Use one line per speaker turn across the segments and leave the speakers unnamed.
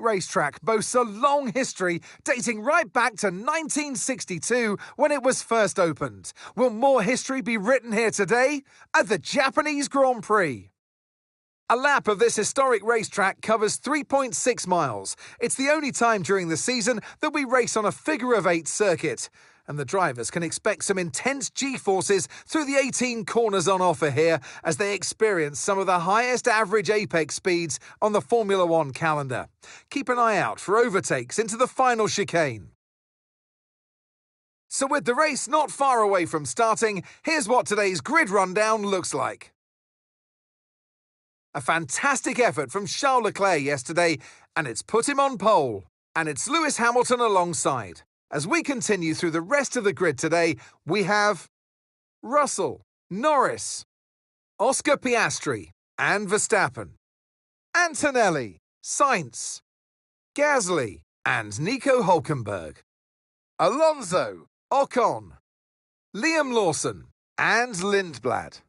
racetrack boasts a long history dating right back to 1962 when it was first opened. Will more history be written here today at the Japanese Grand Prix? A lap of this historic racetrack covers 3.6 miles. It's the only time during the season that we race on a figure-of-8 circuit. And the drivers can expect some intense G-forces through the 18 corners on offer here as they experience some of the highest average apex speeds on the Formula One calendar. Keep an eye out for overtakes into the final chicane. So with the race not far away from starting, here's what today's grid rundown looks like. A fantastic effort from Charles Leclerc yesterday, and it's put him on pole. And it's Lewis Hamilton alongside. As we continue through the rest of the grid today, we have Russell, Norris, Oscar Piastri and Verstappen, Antonelli, Sainz, Gasly and Nico Hülkenberg, Alonso, Ocon, Liam Lawson and Lindblad,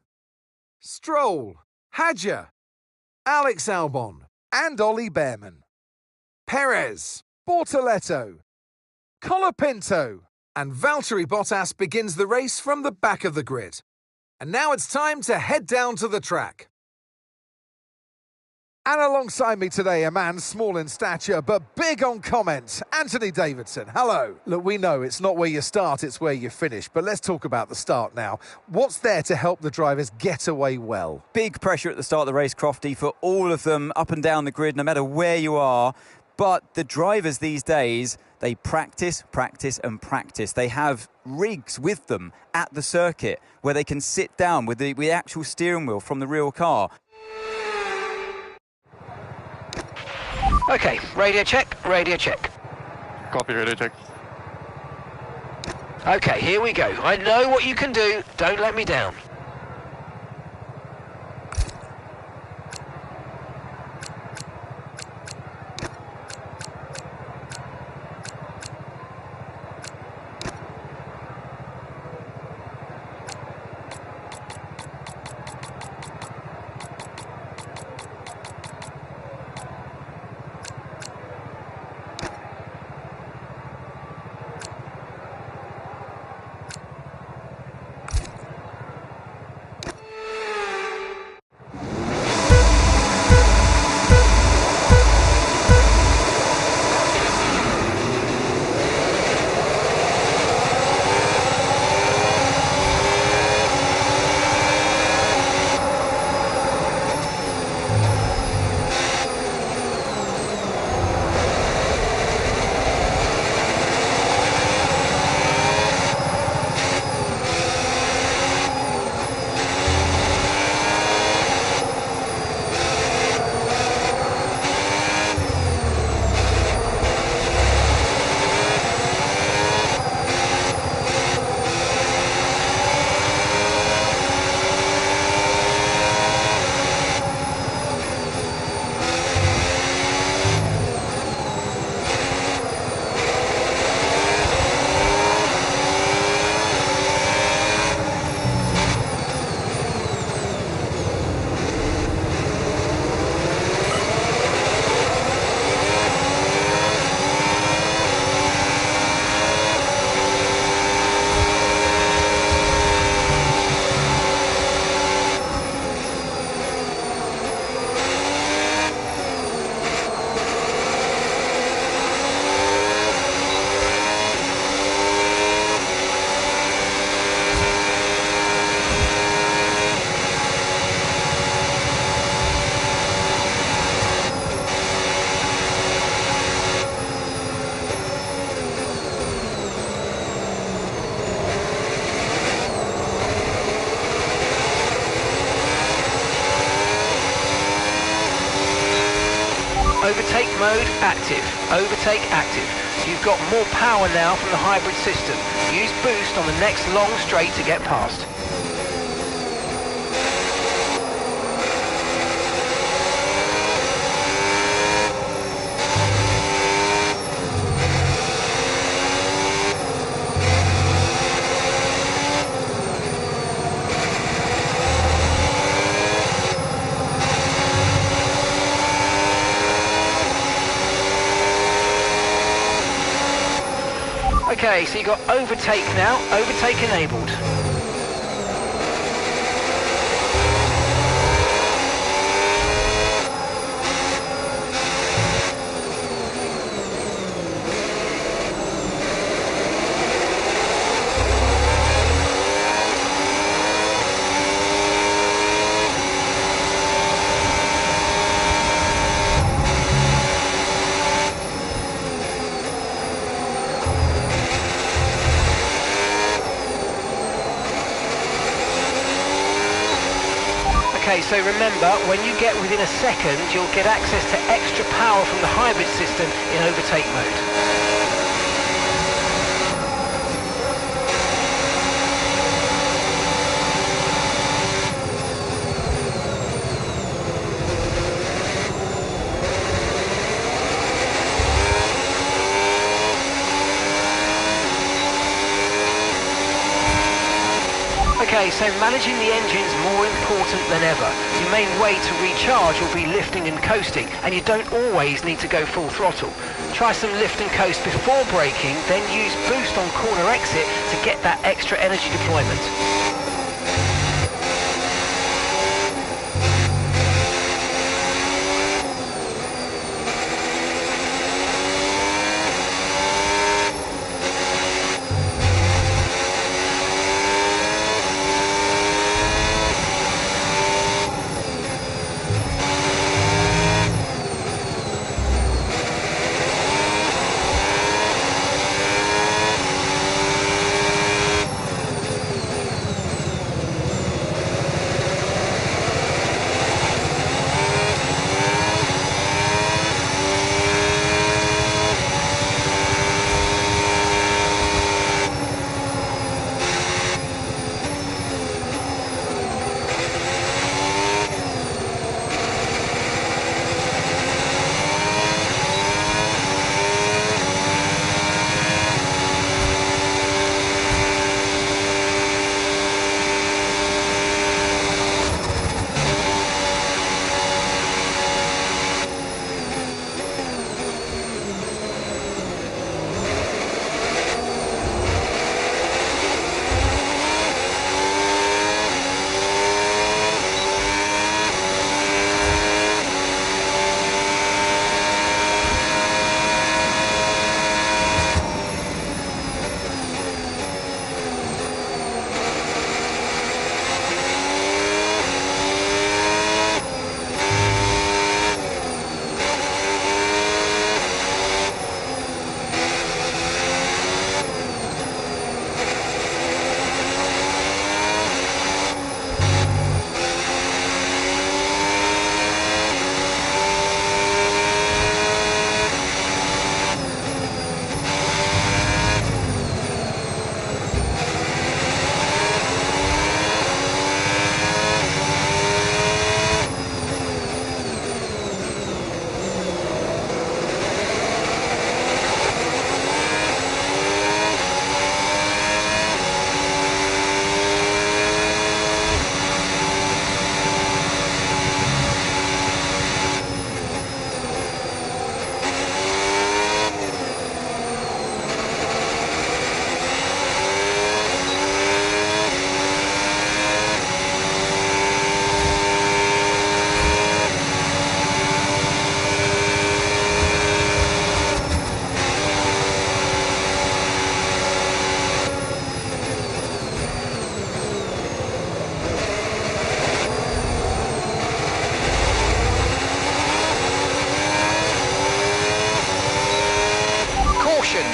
Stroll, Hadjar, Alex Albon and Ollie Bearman, Perez, Bortoletto, Colapinto and Valtteri Bottas begins the race from the back of the grid. And now it's time to head down to the track. And alongside me today, a man small in stature but big on comment, Anthony Davidson. Hello. Look, we know it's not where you start, it's where you finish. But let's talk about the start now. What's there to help the drivers get away well?
Big pressure at the start of the race, Crofty, for all of them up and down the grid, no matter where you are. But the drivers these days, they practice, practice and practice. They have rigs with them at the circuit where they can sit down with the actual steering wheel from the real car.
Okay, radio check, radio check.
Copy, radio check.
Okay, here we go. I know what you can do. Don't let me down. Overtake mode active. Overtake active. You've got more power now from the hybrid system. Use boost on the next long straight to get past. Okay, so you've got overtake now, overtake enabled. Okay, so remember, when you get within a second, you'll get access to extra power from the hybrid system in overtake mode. Okay, so managing the engine is more important than ever. Your main way to recharge will be lifting and coasting, and you don't always need to go full throttle. Try some lift and coast before braking, then use boost on corner exit to get that extra energy deployment.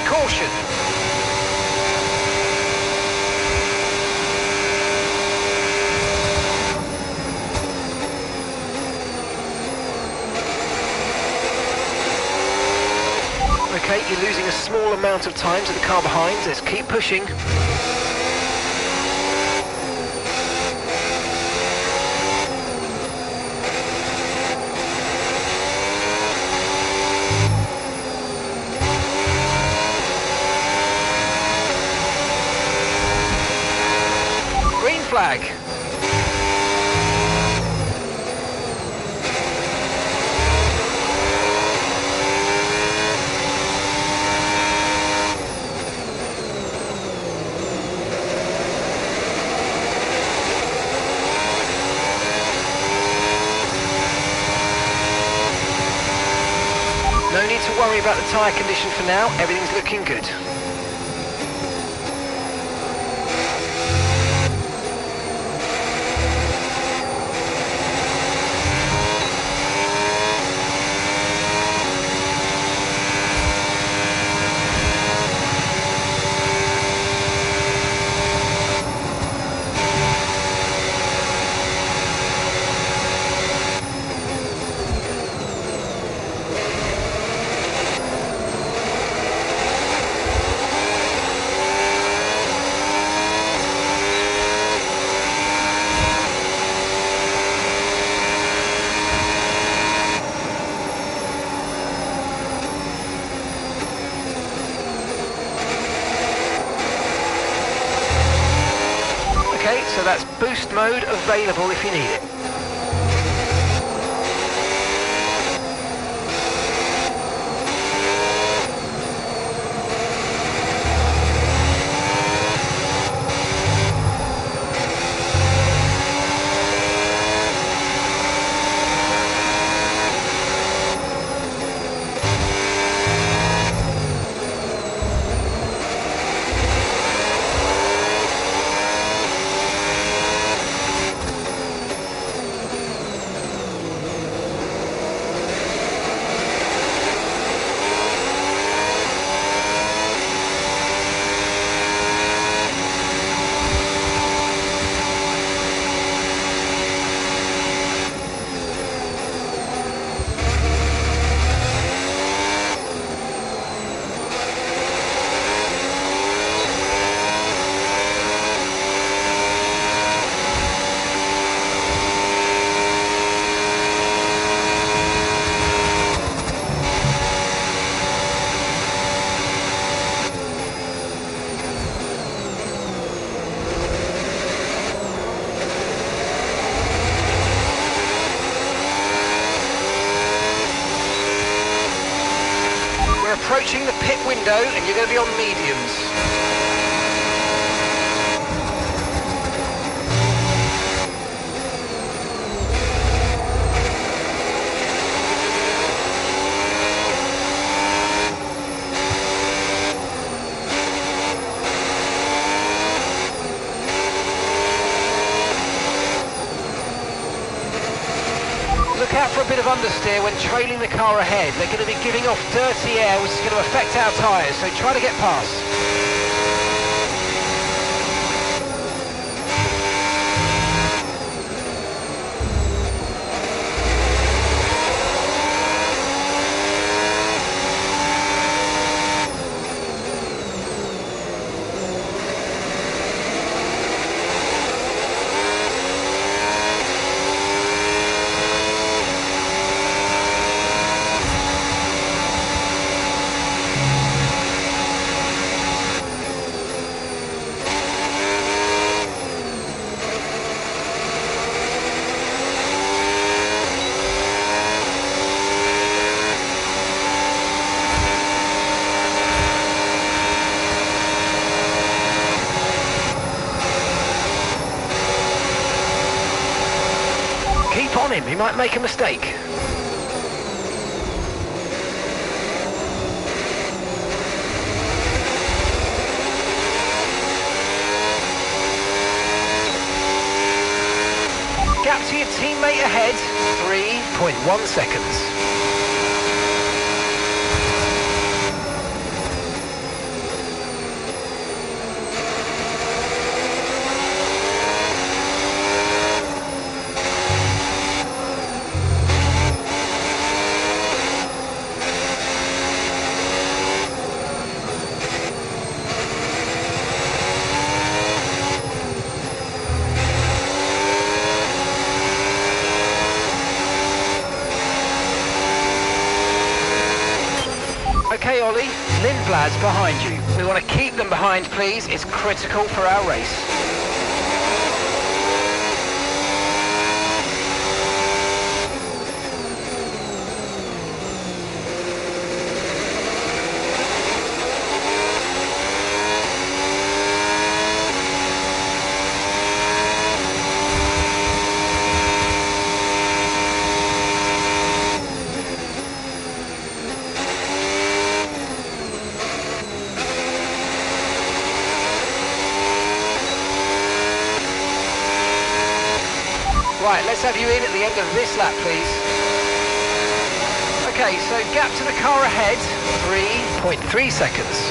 Caution! Okay, you're losing a small amount of time to the car behind. Let's keep pushing. Green flag. No need to worry about the tyre condition for now, everything's looking good. Okay, so that's boost mode available if you need it. We're approaching the pit window and you're going to be on mediums. Look out for a bit of understeer when trailing the car ahead. They're going to be giving off dirty air, which is going to affect our tyres, so try to get past. Keep on him, he might make a mistake. Gap to your teammate ahead, 3.1 seconds. Okay, Ollie, Lindblad's behind you. We want to keep them behind, please. It's critical for our race. Right, let's have you in at the end of this lap, please. Okay, so gap to the car ahead, 3.3 seconds.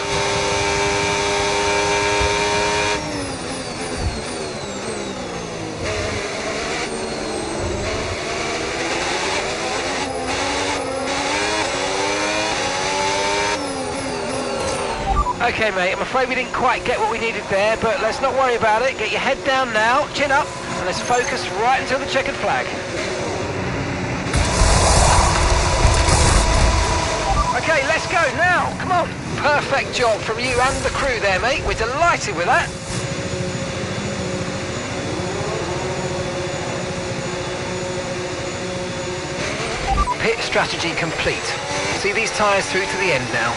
Okay, mate, I'm afraid we didn't quite get what we needed there, but let's not worry about it. Get your head down now, chin up, and let's focus right until the checkered flag. Okay, let's go now, come on. Perfect job from you and the crew there, mate. We're delighted with that. Pit strategy complete. See these tyres through to the end now.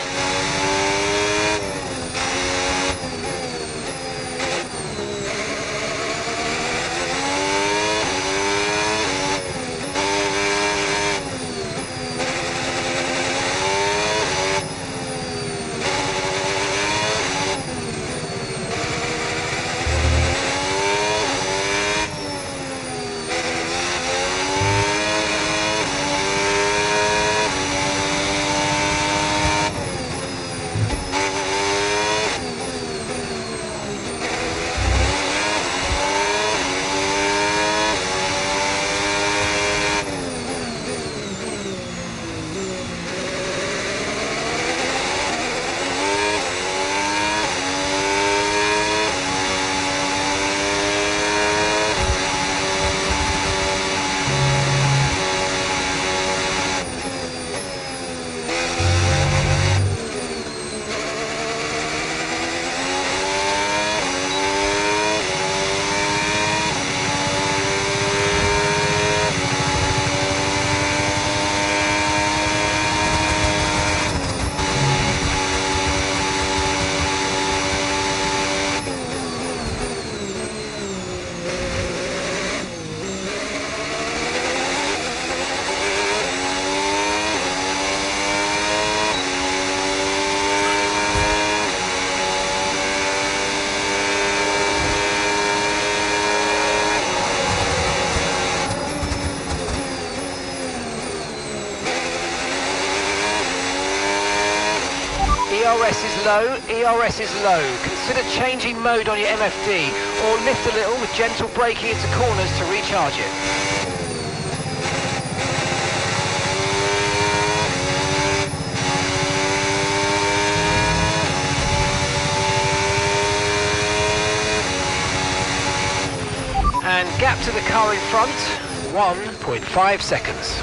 ERS is low, ERS is low. Consider changing mode on your MFD or lift a little with gentle braking into corners to recharge it. And gap to the car in front, 1.5 seconds.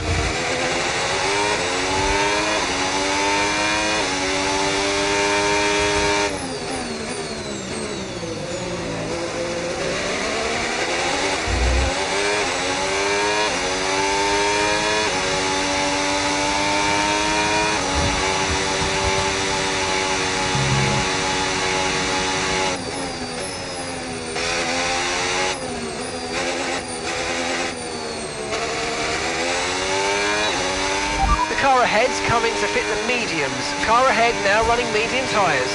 Car ahead's coming to fit the mediums. Car ahead now running medium tyres.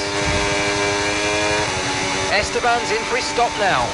Esteban's in for his stop now.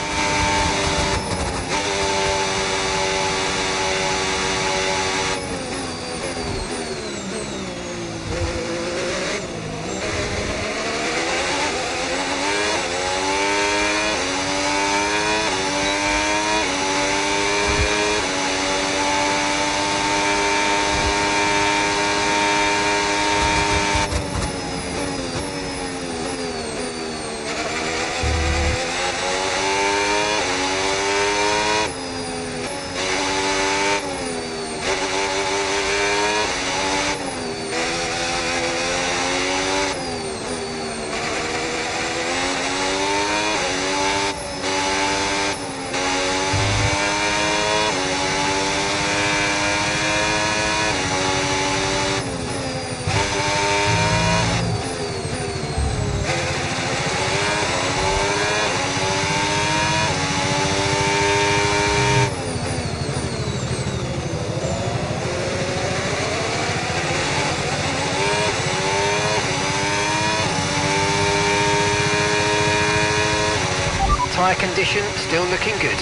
Tyre condition still looking good.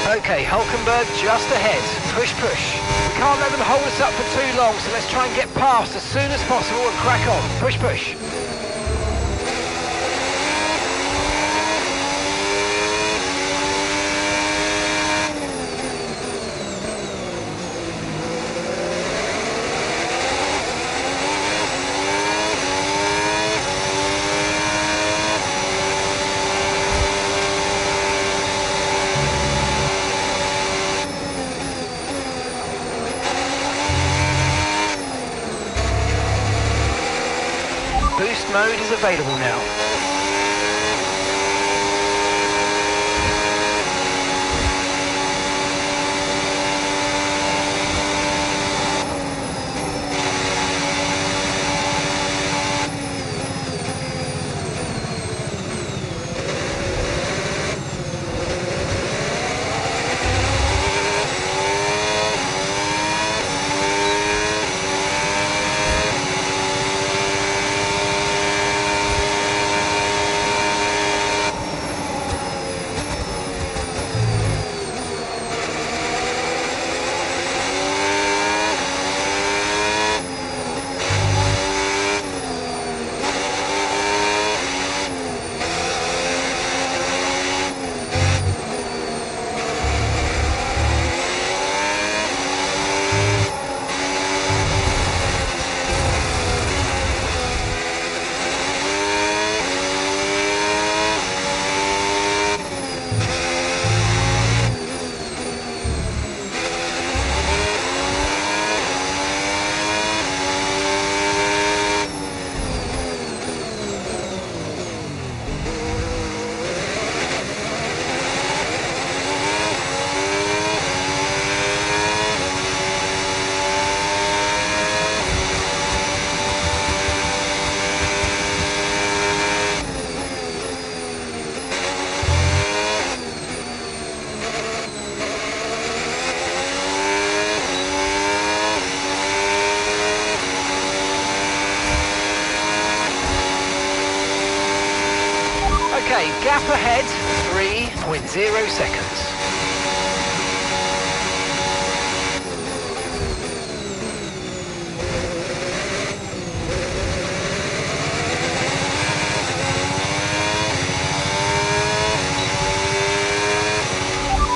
Okay, Hulkenberg just ahead. Push, push. We can't let them hold us up for too long, so let's try and get past as soon as possible and crack on. Push, push. Boost mode is available now. Okay, gap ahead, 3.0 seconds.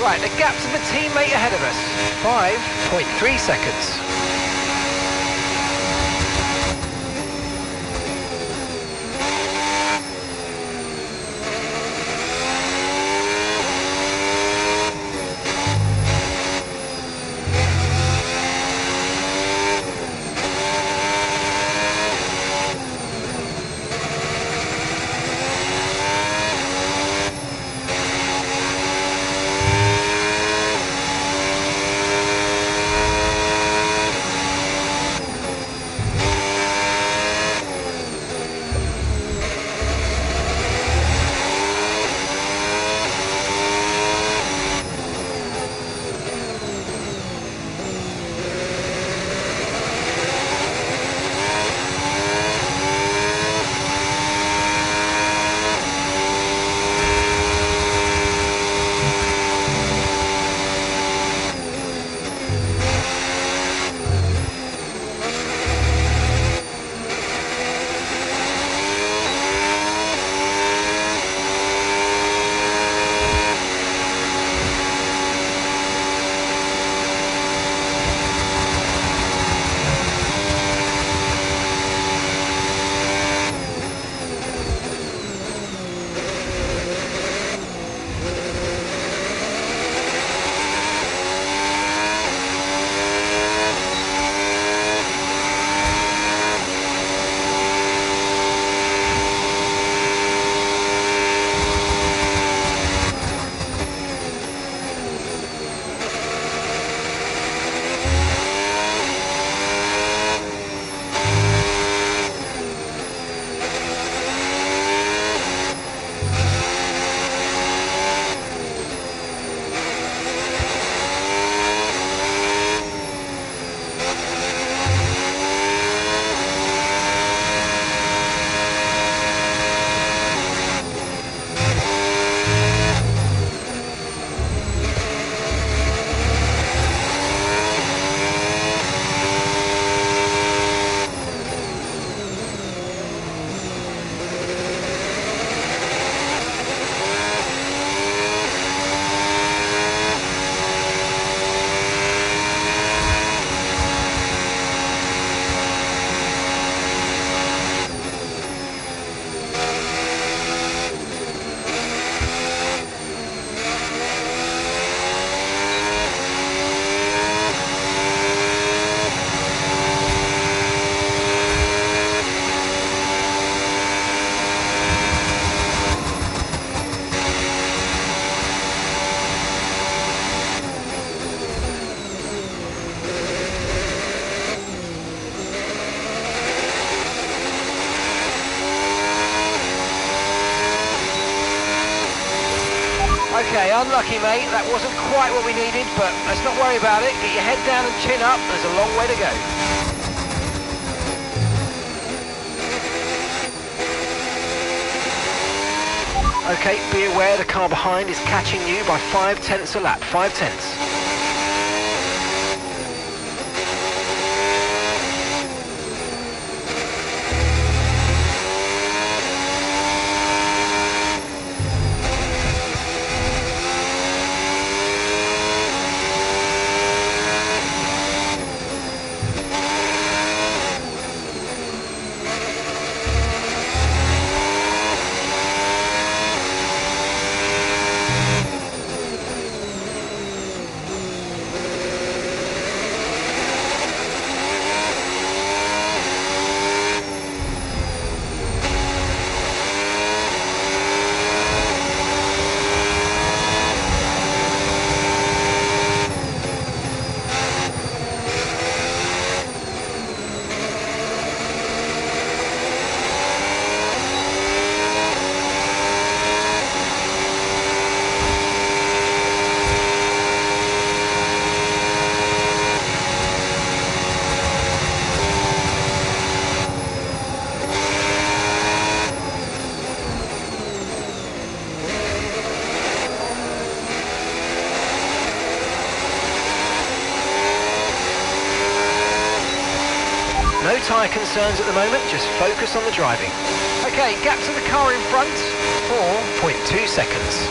Right, the gap to the teammate ahead of us, 5.3 seconds. Okay, unlucky, mate. That wasn't quite what we needed, but let's not worry about it. Get your head down and chin up. There's a long way to go. Okay, be aware the car behind is catching you by 5/10 a lap. 5/10. No tyre concerns at the moment, just focus on the driving. Okay, gap to the car in front, 4.2 seconds.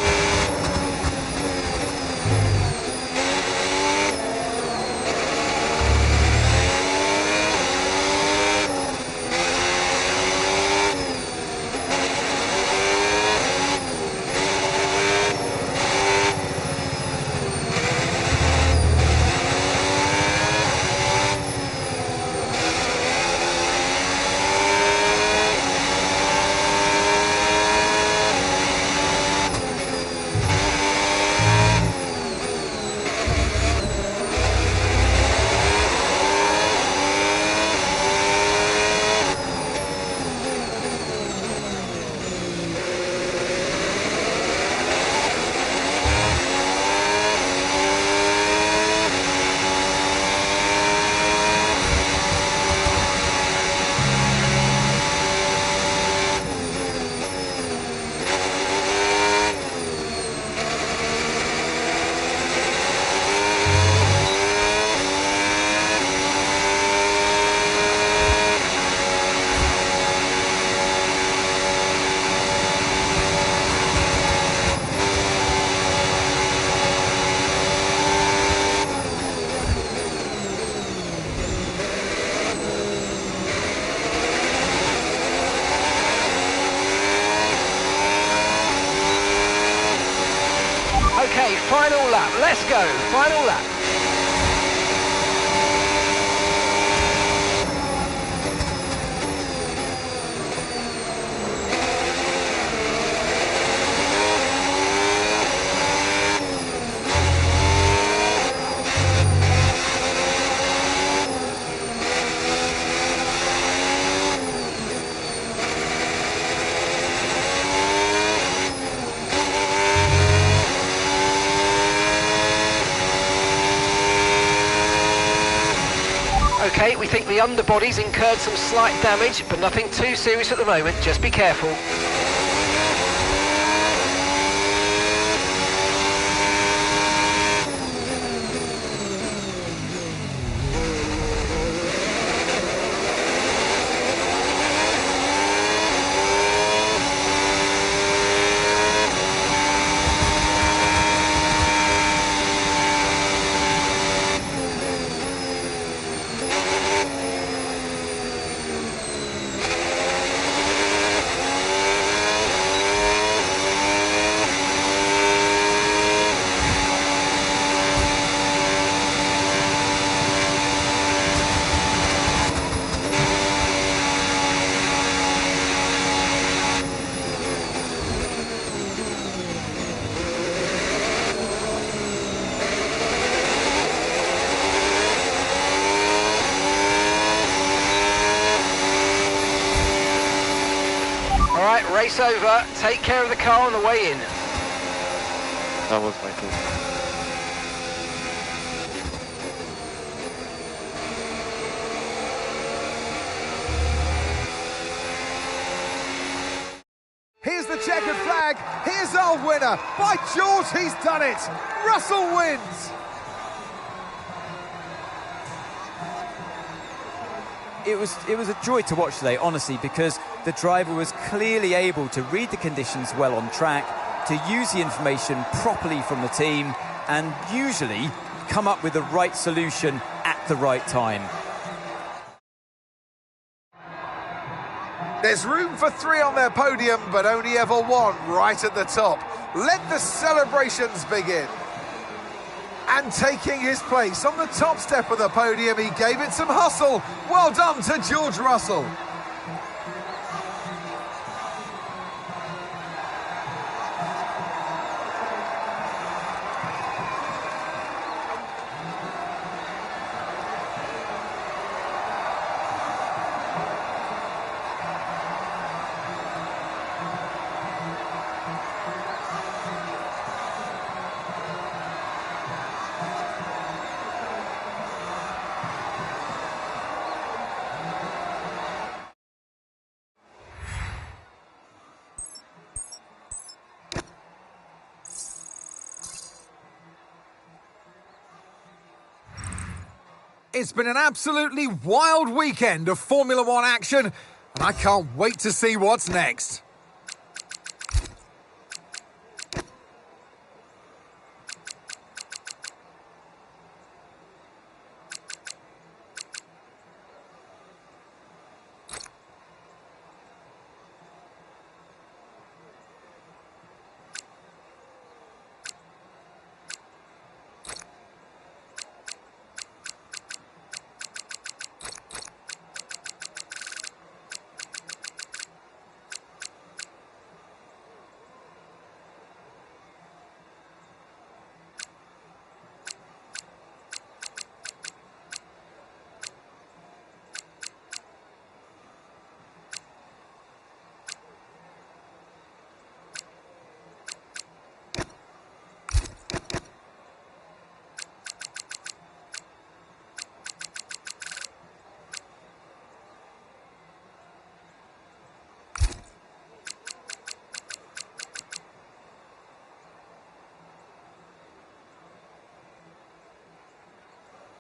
Okay, final lap, let's go, final lap. Okay, we think the underbody's incurred some slight damage, but nothing too serious at the moment, just be careful. Alright, race over. Take care of the car on the way in.
That was my fault.
Here's the checkered flag. Here's our winner. By George, he's done it. Russell wins.
It was a joy to watch today, honestly, because the driver was clearly able to read the conditions well on track, to use the information properly from the team, and usually come up with the right solution at the right time.
There's room for 3 on their podium, but only ever 1 right at the top. Let the celebrations begin. And taking his place on the top step of the podium, he gave it some hustle. Well done to George Russell. It's been an absolutely wild weekend of Formula One action, and I can't wait to see what's next.